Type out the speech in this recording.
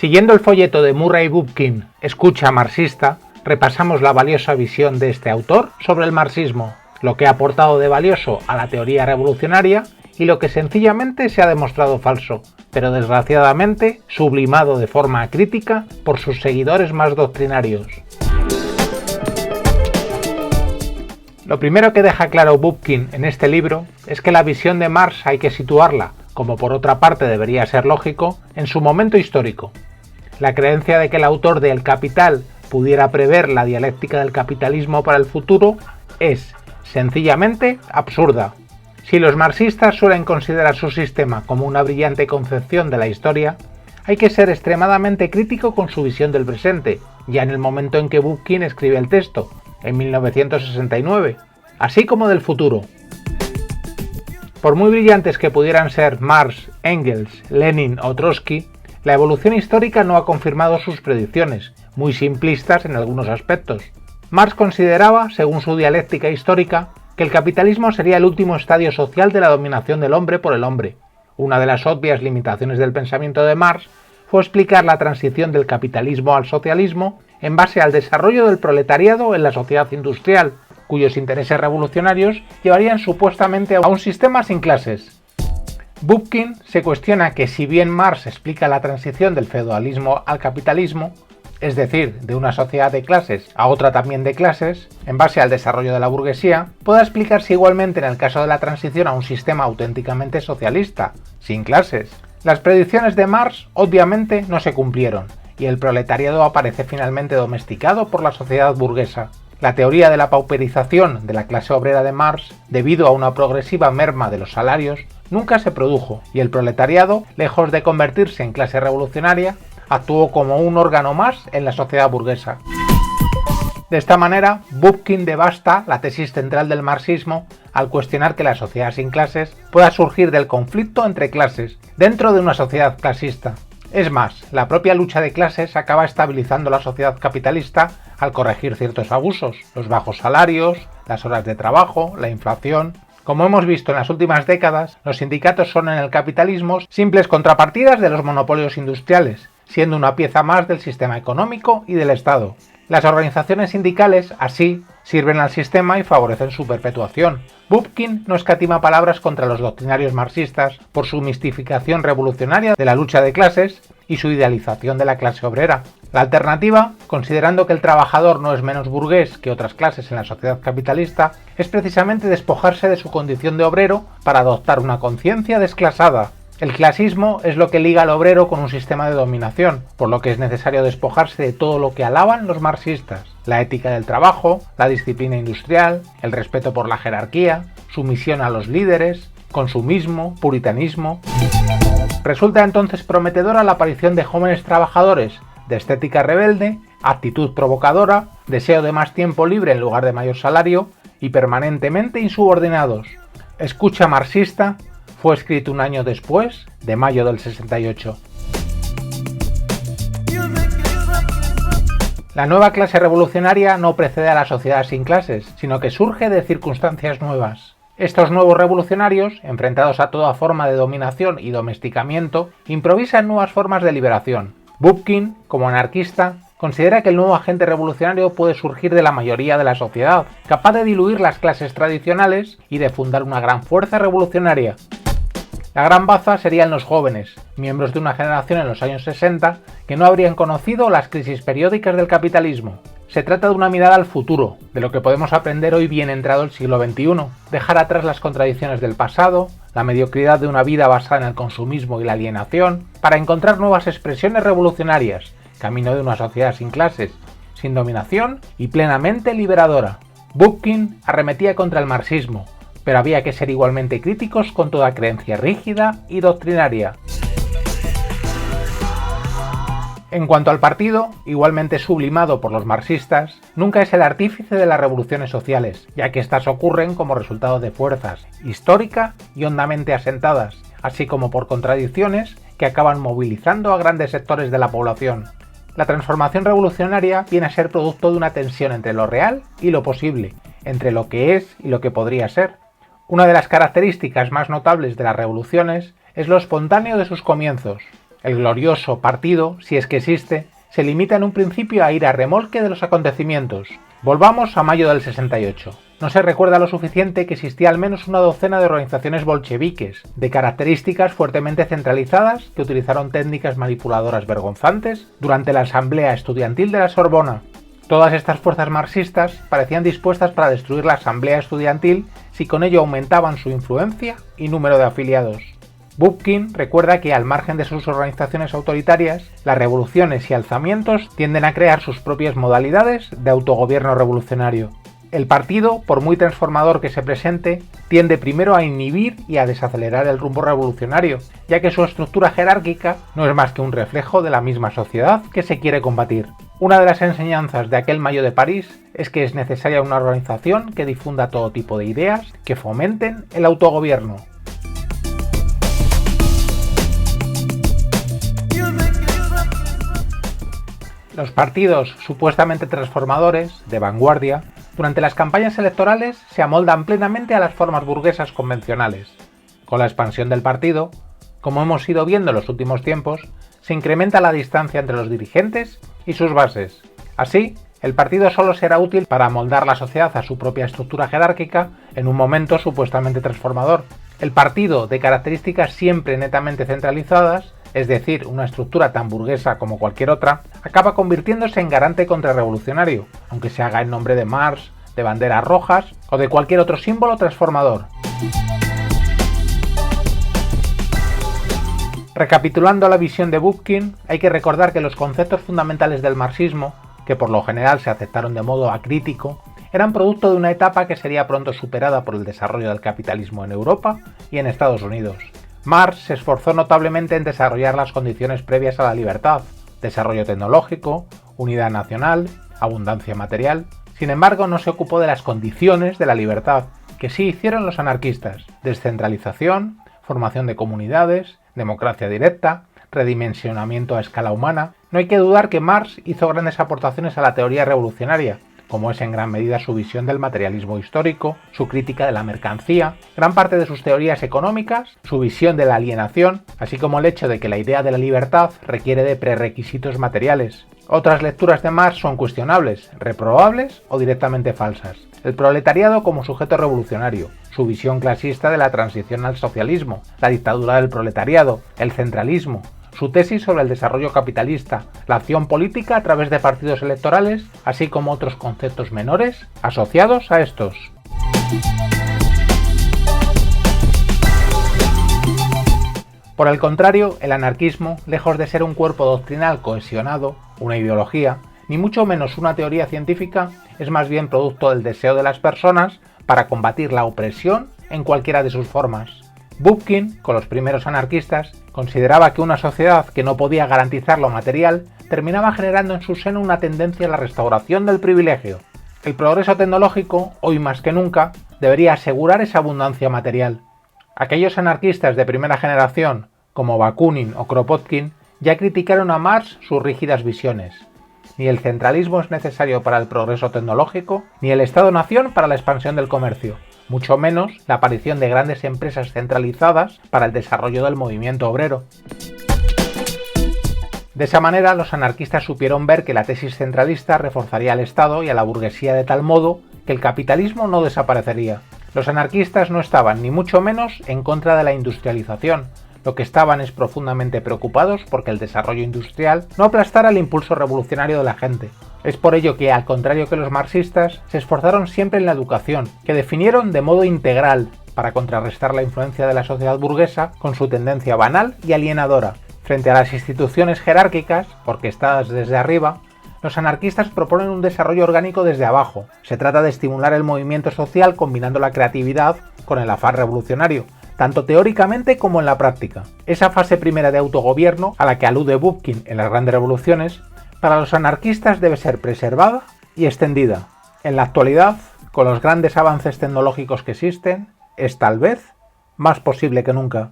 Siguiendo el folleto de Murray Bookchin, Escucha marxista, repasamos la valiosa visión de este autor sobre el marxismo, lo que ha aportado de valioso a la teoría revolucionaria y lo que sencillamente se ha demostrado falso, pero desgraciadamente sublimado de forma crítica por sus seguidores más doctrinarios. Lo primero que deja claro Bookchin en este libro es que la visión de Marx hay que situarla, como por otra parte debería ser lógico, en su momento histórico. La creencia de que el autor de El Capital pudiera prever la dialéctica del capitalismo para el futuro es, sencillamente, absurda. Si los marxistas suelen considerar su sistema como una brillante concepción de la historia, hay que ser extremadamente crítico con su visión del presente, ya en el momento en que Bookchin escribe el texto, en 1969, así como del futuro. Por muy brillantes que pudieran ser Marx, Engels, Lenin o Trotsky, la evolución histórica no ha confirmado sus predicciones, muy simplistas en algunos aspectos. Marx consideraba, según su dialéctica histórica, que el capitalismo sería el último estadio social de la dominación del hombre por el hombre. Una de las obvias limitaciones del pensamiento de Marx fue explicar la transición del capitalismo al socialismo en base al desarrollo del proletariado en la sociedad industrial, cuyos intereses revolucionarios llevarían supuestamente a un sistema sin clases. Bookchin se cuestiona que si bien Marx explica la transición del feudalismo al capitalismo, es decir, de una sociedad de clases a otra también de clases, en base al desarrollo de la burguesía, pueda explicarse igualmente en el caso de la transición a un sistema auténticamente socialista, sin clases. Las predicciones de Marx obviamente no se cumplieron, y el proletariado aparece finalmente domesticado por la sociedad burguesa. La teoría de la pauperización de la clase obrera de Marx, debido a una progresiva merma de los salarios, nunca se produjo, y el proletariado, lejos de convertirse en clase revolucionaria, actuó como un órgano más en la sociedad burguesa. De esta manera, Bookchin devasta la tesis central del marxismo al cuestionar que la sociedad sin clases pueda surgir del conflicto entre clases dentro de una sociedad clasista. Es más, la propia lucha de clases acaba estabilizando la sociedad capitalista al corregir ciertos abusos, los bajos salarios, las horas de trabajo, la inflación. Como hemos visto en las últimas décadas, los sindicatos son en el capitalismo simples contrapartidas de los monopolios industriales, siendo una pieza más del sistema económico y del Estado. Las organizaciones sindicales, así, sirven al sistema y favorecen su perpetuación. Bookchin no escatima palabras contra los doctrinarios marxistas por su mistificación revolucionaria de la lucha de clases y su idealización de la clase obrera. La alternativa, considerando que el trabajador no es menos burgués que otras clases en la sociedad capitalista, es precisamente despojarse de su condición de obrero para adoptar una conciencia desclasada. El clasismo es lo que liga al obrero con un sistema de dominación, por lo que es necesario despojarse de todo lo que alaban los marxistas: la ética del trabajo, la disciplina industrial, el respeto por la jerarquía, sumisión a los líderes, consumismo, puritanismo. Resulta entonces prometedora la aparición de jóvenes trabajadores de estética rebelde, actitud provocadora, deseo de más tiempo libre en lugar de mayor salario y permanentemente insubordinados. Escucha marxista fue escrito un año después, de mayo del 68. La nueva clase revolucionaria no precede a la sociedad sin clases, sino que surge de circunstancias nuevas. Estos nuevos revolucionarios, enfrentados a toda forma de dominación y domesticamiento, improvisan nuevas formas de liberación. Bookchin, como anarquista, considera que el nuevo agente revolucionario puede surgir de la mayoría de la sociedad, capaz de diluir las clases tradicionales y de fundar una gran fuerza revolucionaria. La gran baza serían los jóvenes, miembros de una generación en los años 60 que no habrían conocido las crisis periódicas del capitalismo. Se trata de una mirada al futuro, de lo que podemos aprender hoy bien entrado el siglo XXI, dejar atrás las contradicciones del pasado, la mediocridad de una vida basada en el consumismo y la alienación, para encontrar nuevas expresiones revolucionarias, camino de una sociedad sin clases, sin dominación y plenamente liberadora. Bookchin arremetía contra el marxismo, pero había que ser igualmente críticos con toda creencia rígida y doctrinaria. En cuanto al partido, igualmente sublimado por los marxistas, nunca es el artífice de las revoluciones sociales, ya que éstas ocurren como resultado de fuerzas históricas y hondamente asentadas, así como por contradicciones que acaban movilizando a grandes sectores de la población. La transformación revolucionaria viene a ser producto de una tensión entre lo real y lo posible, entre lo que es y lo que podría ser. Una de las características más notables de las revoluciones es lo espontáneo de sus comienzos. El glorioso partido, si es que existe, se limita en un principio a ir a remolque de los acontecimientos. Volvamos a mayo del 68. No se recuerda lo suficiente que existía al menos una docena de organizaciones bolcheviques, de características fuertemente centralizadas, que utilizaron técnicas manipuladoras vergonzantes durante la asamblea estudiantil de la Sorbona. Todas estas fuerzas marxistas parecían dispuestas para destruir la asamblea estudiantil si con ello aumentaban su influencia y número de afiliados. Bootkin recuerda que, al margen de sus organizaciones autoritarias, las revoluciones y alzamientos tienden a crear sus propias modalidades de autogobierno revolucionario. El partido, por muy transformador que se presente, tiende primero a inhibir y a desacelerar el rumbo revolucionario, ya que su estructura jerárquica no es más que un reflejo de la misma sociedad que se quiere combatir. Una de las enseñanzas de aquel mayo de París es que es necesaria una organización que difunda todo tipo de ideas que fomenten el autogobierno. Los partidos supuestamente transformadores, de vanguardia, durante las campañas electorales se amoldan plenamente a las formas burguesas convencionales. Con la expansión del partido, como hemos ido viendo en los últimos tiempos, se incrementa la distancia entre los dirigentes y sus bases. Así, el partido solo será útil para amoldar la sociedad a su propia estructura jerárquica en un momento supuestamente transformador. El partido, de características siempre netamente centralizadas, es decir, una estructura tan burguesa como cualquier otra, acaba convirtiéndose en garante contrarrevolucionario, aunque se haga en nombre de Marx, de banderas rojas o de cualquier otro símbolo transformador. Recapitulando la visión de Bootkin, hay que recordar que los conceptos fundamentales del marxismo, que por lo general se aceptaron de modo acrítico, eran producto de una etapa que sería pronto superada por el desarrollo del capitalismo en Europa y en Estados Unidos. Marx se esforzó notablemente en desarrollar las condiciones previas a la libertad: desarrollo tecnológico, unidad nacional, abundancia material. Sin embargo, no se ocupó de las condiciones de la libertad, que sí hicieron los anarquistas: descentralización, formación de comunidades, democracia directa, redimensionamiento a escala humana. No hay que dudar que Marx hizo grandes aportaciones a la teoría revolucionaria, como es en gran medida su visión del materialismo histórico, su crítica de la mercancía, gran parte de sus teorías económicas, su visión de la alienación, así como el hecho de que la idea de la libertad requiere de prerequisitos materiales. Otras lecturas de Marx son cuestionables, reprobables o directamente falsas. El proletariado como sujeto revolucionario, su visión clasista de la transición al socialismo, la dictadura del proletariado, el centralismo, su tesis sobre el desarrollo capitalista, la acción política a través de partidos electorales, así como otros conceptos menores asociados a estos. Por el contrario, el anarquismo, lejos de ser un cuerpo doctrinal cohesionado, una ideología, ni mucho menos una teoría científica, es más bien producto del deseo de las personas para combatir la opresión en cualquiera de sus formas. Bootkin, con los primeros anarquistas, consideraba que una sociedad que no podía garantizar lo material terminaba generando en su seno una tendencia a la restauración del privilegio. El progreso tecnológico, hoy más que nunca, debería asegurar esa abundancia material. Aquellos anarquistas de primera generación, como Bakunin o Kropotkin, ya criticaron a Marx sus rígidas visiones. Ni el centralismo es necesario para el progreso tecnológico, ni el Estado-nación para la expansión del comercio, mucho menos la aparición de grandes empresas centralizadas para el desarrollo del movimiento obrero. De esa manera, los anarquistas supieron ver que la tesis centralista reforzaría al Estado y a la burguesía de tal modo que el capitalismo no desaparecería. Los anarquistas no estaban ni mucho menos en contra de la industrialización. Lo que estaban es profundamente preocupados porque el desarrollo industrial no aplastara el impulso revolucionario de la gente. Es por ello que, al contrario que los marxistas, se esforzaron siempre en la educación, que definieron de modo integral para contrarrestar la influencia de la sociedad burguesa con su tendencia banal y alienadora. Frente a las instituciones jerárquicas, orquestadas desde arriba, los anarquistas proponen un desarrollo orgánico desde abajo. Se trata de estimular el movimiento social combinando la creatividad con el afán revolucionario, tanto teóricamente como en la práctica. Esa fase primera de autogobierno, a la que alude Bootkin en las grandes revoluciones, para los anarquistas debe ser preservada y extendida. En la actualidad, con los grandes avances tecnológicos que existen, es tal vez más posible que nunca.